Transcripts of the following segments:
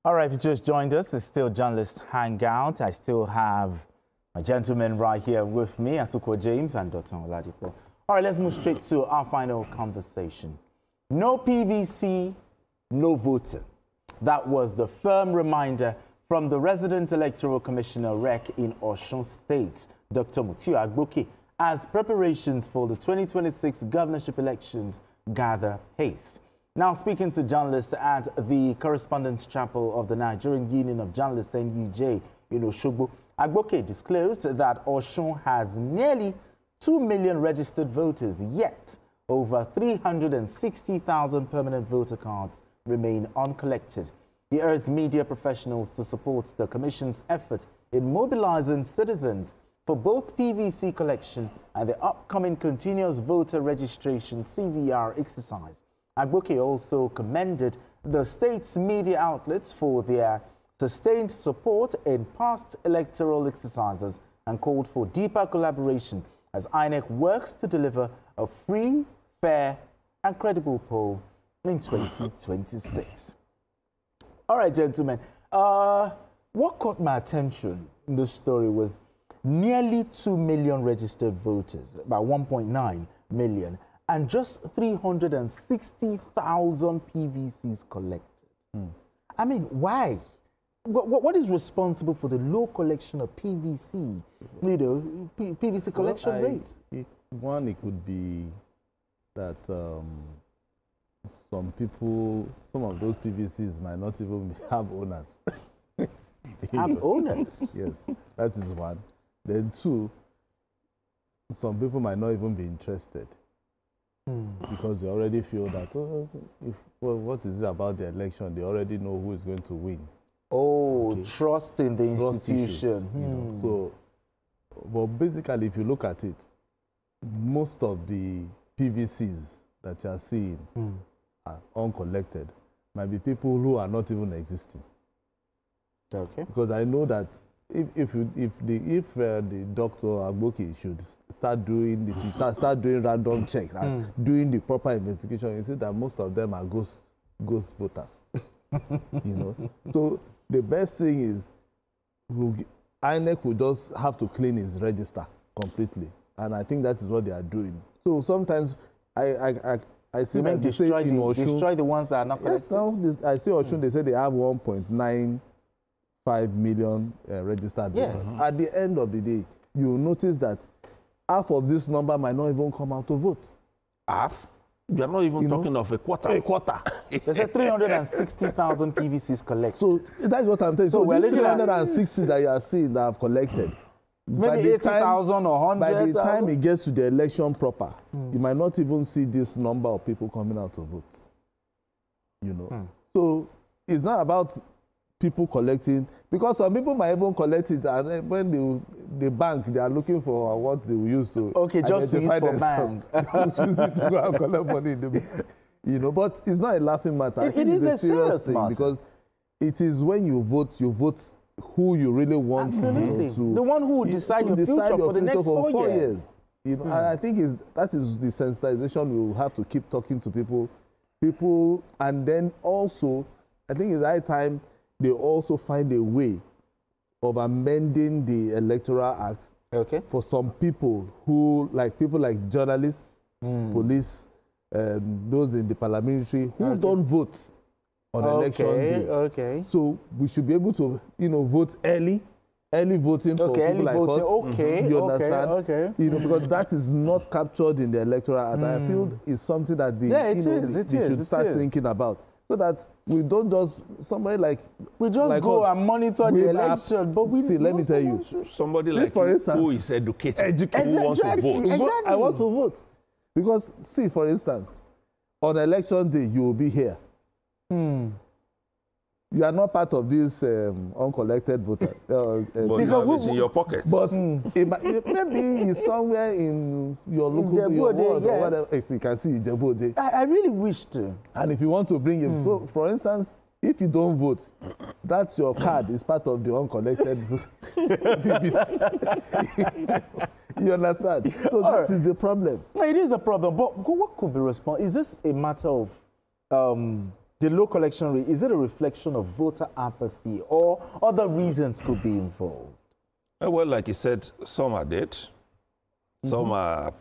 All right, if you just joined us, it's still Journalist Hangout. I still have a gentleman right here with me, Asukwa James and Dr. Oladipo. All right, let's move straight to our final conversation. No PVC, no voting. That was the firm reminder from the resident electoral commissioner REC in Osun State, Dr. Mutiu Agboke, as preparations for the 2026 governorship elections gather pace. Now, speaking to journalists at the Correspondence Chapel of the Nigerian Union of Journalists, NUJ, in Osogbo, Agboke disclosed that Osun has nearly 2 million registered voters, yet over 360,000 permanent voter cards remain uncollected. He urged media professionals to support the Commission's effort in mobilizing citizens for both PVC collection and the upcoming continuous voter registration CVR exercise. Agboke also commended the state's media outlets for their sustained support in past electoral exercises and called for deeper collaboration as INEC works to deliver a free, fair and credible poll in 2026. All right, gentlemen, what caught my attention in this story was nearly 2 million registered voters, about 1.9 million, and just 360,000 PVCs collected. I mean, why? What is responsible for the low collection of PVC, PVC collection rate? One, it could be that some people, some of those PVCs might not even have owners. Have owners? Yes, that is one. Then two, some people might not even be interested because they already feel that, what is it about the election? They already know who is going to win. Oh, okay. Trust in the institution. Issues, So, but basically, if you look at it, most of the PVCs that you are seeing are uncollected. Might be people who are not even existing. Okay. Because I know that if the Dr. Agboke should start doing this, start doing random checks and doing the proper investigation, you see that most of them are ghost voters. So the best thing is INEC will just have to clean his register completely, and I think that is what they are doing. So sometimes I see that they say in Osun, destroy the ones that are not collected. Yes, now I see Osun, they say they have 1.95 million registered voters. At the end of the day, you will notice that half of this number might not even come out to vote. Half? You are not even talking of a quarter. A quarter. There's a 360,000 PVCs collected. So that's what I'm telling you. So these 360 that you are seeing that have collected, maybe 80,000 or 100,000. By the time it gets to the election proper, you might not even see this number of people coming out to vote. So it's not about people collecting, because some people might even collect it, and when the bank, they are looking for what they will use to identify themselves. Choose it to go and collect money in the bank. But it's not a laughing matter. It is a serious thing, because it is when you vote who you really want. Absolutely. The one who will decide your future for the next 4 years. And I think that is the sensitization we will have to keep talking to people, and then also, I think it's high time they also find a way of amending the Electoral Act for some people people like journalists, police, those in the parliamentary who don't vote on election day. So we should be able to, vote early voting for people like us. You understand? Because that is not captured in the Electoral Act. I feel it's something that they should start thinking about. So that we don't just go and monitor the election, but let me tell you, somebody like for instance, who is educated, who wants to vote. Exactly. I want to vote because, see, for instance, on election day you will be here. You are not part of this uncollected voter. Because it's in your pocket. But maybe it's somewhere in your local ward or whatever. You can see Ijebode. I really wish to. And if you want to bring him, so for instance, if you don't vote, that's your card is part of the uncollected vote. You understand? So that is a problem. It is a problem. But what could be responsible? Is this a matter of the low collection rate, is it a reflection of voter apathy or other reasons could be involved? Well, like you said, some are dead, some are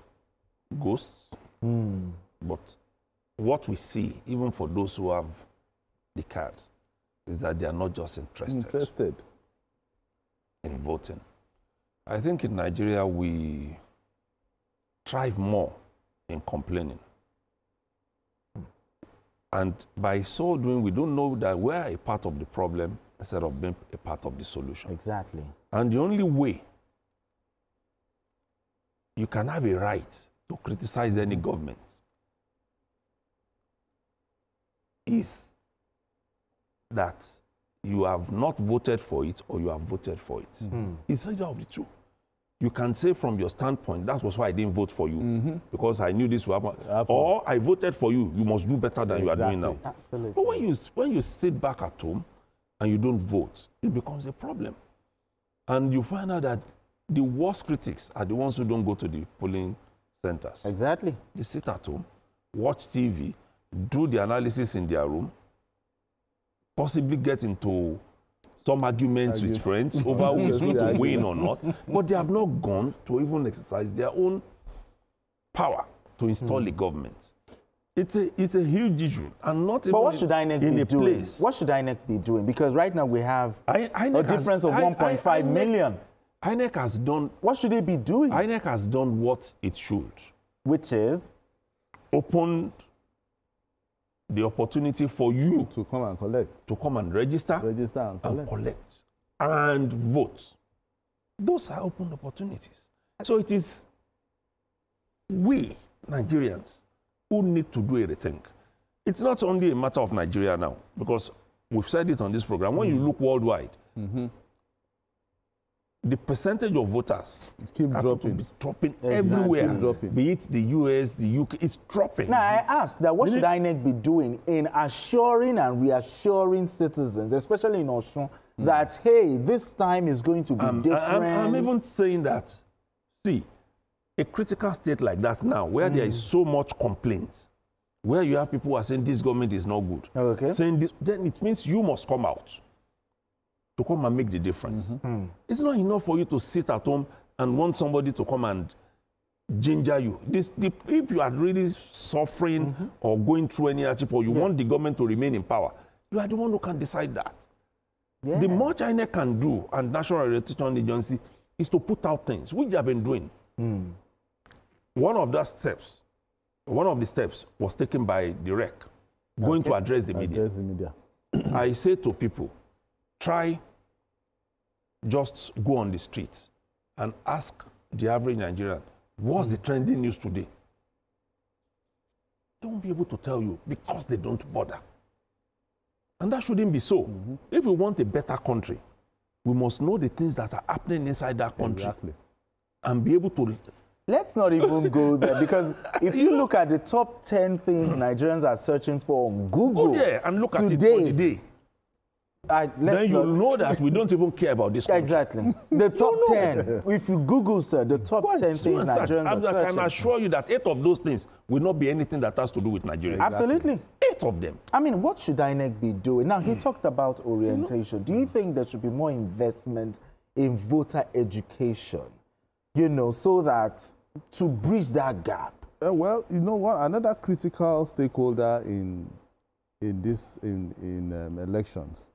ghosts. But what we see, even for those who have the cards, is that they are not just interested in voting. I think in Nigeria, we thrive more in complaining. And by so doing, we don't know that we are a part of the problem instead of being a part of the solution. Exactly. And the only way you can have a right to criticize any government is that you have not voted for it or you have voted for it. It's either of the two. You can say from your standpoint, that was why I didn't vote for you, because I knew this would happen. Or I voted for you, you must do better than you are doing now. Absolutely. But when you sit back at home and you don't vote, it becomes a problem. And you find out that the worst critics are the ones who don't go to the polling centers. Exactly. They sit at home, watch TV, do the analysis in their room, possibly get into some arguments with friends over who is going to win or not, but they have not gone to even exercise their own power to install a government. It's a huge issue, and not even but what should INEC be doing? Place. What should INEC be doing? Because right now we have a difference of 1.5 million. INEC has done. What should they be doing? INEC has done what it should, which is open the opportunity for you to come and collect, to come and register and collect and vote. Those are open opportunities. So it is we Nigerians who need to do a rethink. It's not only a matter of Nigeria now, because we've said it on this program. When you look worldwide, the percentage of voters keep dropping everywhere. Be it the US, the UK, it's dropping. Now, I ask that what should INEC be doing in assuring and reassuring citizens, especially in Osun, that, hey, this time is going to be different? I'm even saying that, see, a critical state like that now, where there is so much complaint, where you have people who are saying this government is not good, saying this, then it means you must come out to come and make the difference. It's not enough for you to sit at home and want somebody to come and ginger you. If you are really suffering or going through any hardship, or you want the government to remain in power, you are the one who can decide that. The much INEC can do, and National Orientation Agency, is to put out things, which they have been doing. One of the steps was taken by the REC, going to address the media. I say to people, try just go on the streets and ask the average Nigerian, what's the trending news today? They won't be able to tell you because they don't bother. And that shouldn't be so. If we want a better country, we must know the things that are happening inside that country and be able to... Let's not even go there, because if you look at the top 10 things Nigerians are searching for on Google and look at today, it for the day. Then you know that we don't even care about this country. Exactly. The top 10. If you Google, sir, the top 10 things Nigerians are searching. I can assure you that 8 of those things will not be anything that has to do with Nigeria. Absolutely. 8 of them. I mean, what should INEC be doing? Now, he talked about orientation. Do you think there should be more investment in voter education, so that to bridge that gap? Well, you know what? Another critical stakeholder in elections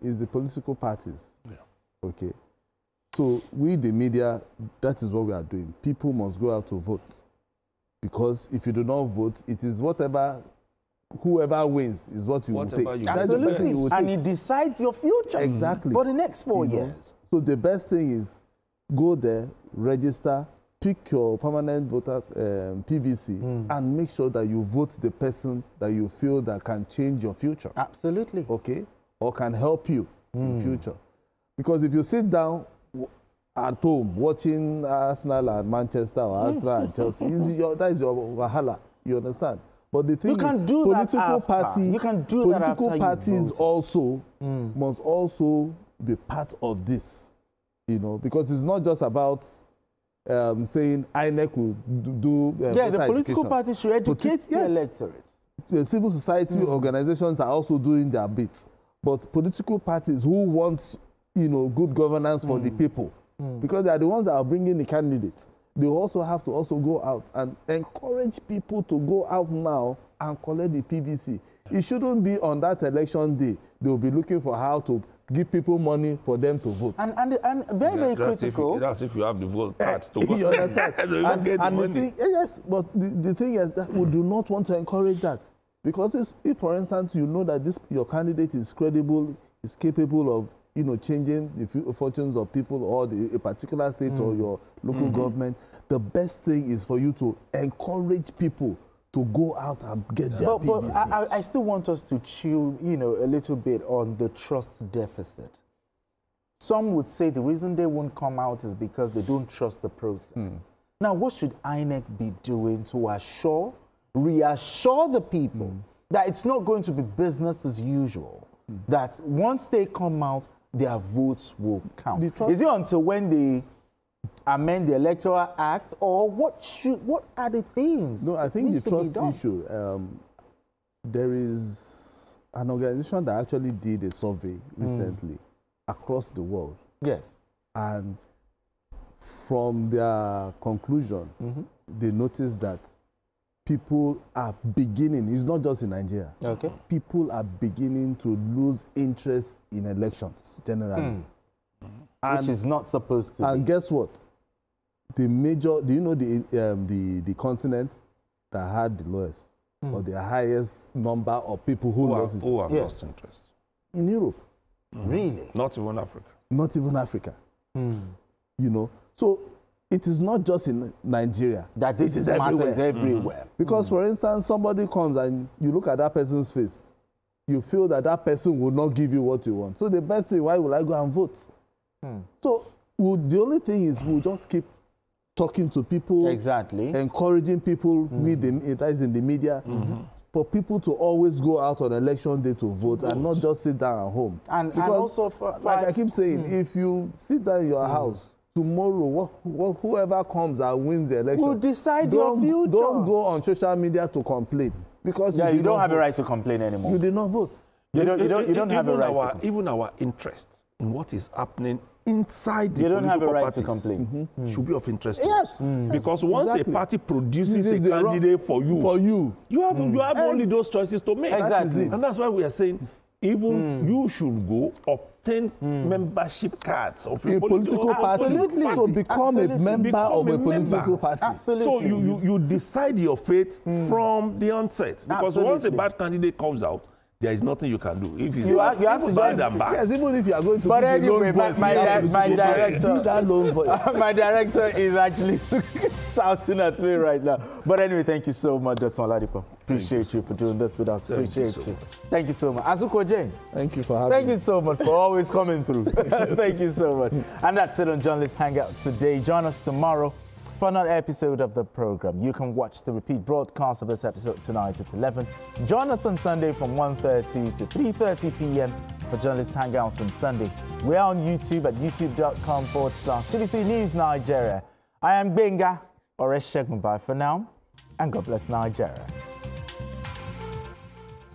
is the political parties. Okay. So we, the media, that is what we are doing. People must go out to vote, because if you do not vote, it is whoever wins is what you will take. Absolutely. And it decides your future. Exactly. For the next 4 years. So the best thing is go there, register, pick your permanent voter PVC, and make sure that you vote the person that you feel that can change your future. Absolutely. Okay? Or can help you in future. Because if you sit down at home watching Arsenal and Manchester or Arsenal and Chelsea, that is your wahala. You understand? But the thing is, political parties also must also be part of this, because it's not just about saying INEC will do the political parties should educate the electorates. civil society organizations are also doing their bit. But political parties who want, good governance for the people, because they are the ones that are bringing the candidates, they also have to also go out and encourage people to go out now and collect the PVC. It shouldn't be on that election day. They will be looking for how to give people money for them to vote. And very critical. That's if you have the vote cards to vote. You understand? So you don't get the money. Yes, but the thing is that we do not want to encourage that. Because if, for instance, you know that your candidate is credible, is capable of changing the fortunes of people or a particular state or your local government, the best thing is for you to encourage people to go out and get their PVC. But I still want us to chew, a little bit on the trust deficit. Some would say the reason they won't come out is because they don't trust the process. Now, what should INEC be doing to reassure the people that it's not going to be business as usual, that once they come out, their votes will count? Is it until when they amend the Electoral Act, or what are the things? No, I think the trust issue, there is an organization that actually did a survey recently across the world. Yes. And from their conclusion, they noticed that people are beginning, it's not just in Nigeria, people are beginning to lose interest in elections generally. Which is not supposed to be. And guess what? The major, do you know the continent that had the lowest or the highest number of people who lost it? Who have lost interest? In Europe. Really? Not even Africa. Not even Africa. So it is not just in Nigeria. That this is everywhere. Because, for instance, somebody comes and you look at that person's face, you feel that that person will not give you what you want. So the best thing, why will I go and vote? So the only thing is we'll just keep talking to people. Exactly. Encouraging people that is in the media. For people to always go out on election day to vote and not just sit down at home. And also, like I keep saying, if you sit down in your house, tomorrow, whoever comes and wins the election will decide your future. Don't go on social media to complain. Because you don't have a right to complain anymore. You did not vote. You don't have a right to complain. Even our interest in what is happening inside the you don't have a right to complain. Should be of interest to us. Because once a party produces a candidate for you, you have only those choices to make. Exactly. And that's why we are saying even you should go obtain membership cards of a political party. Absolutely. So become a member of a political party. Absolutely. So you decide your fate from the onset. Because once a bad candidate comes out, there is nothing you can do. If you have to buy them back. Yes, even if you are going to. But anyway, my director, that loan voice. My director is actually shouting at me right now. But anyway, thank you so much, Dr. Oladipo. Appreciate you for doing this with us. Appreciate you. Thank you so much. Asuko James. Thank you for having me. Thank you so much for always coming through. Thank you so much. And that's it on Journalist Hangout today. Join us tomorrow for another episode of the program. You can watch the repeat broadcast of this episode tonight at 11. Join us on Sunday from 1:30 to 3:30 p.m. for Journalist Hangout on Sunday. We're on YouTube at youtube.com/TVC News Nigeria. I am Benga Oreshegun. Bye for now, and God bless Nigeria.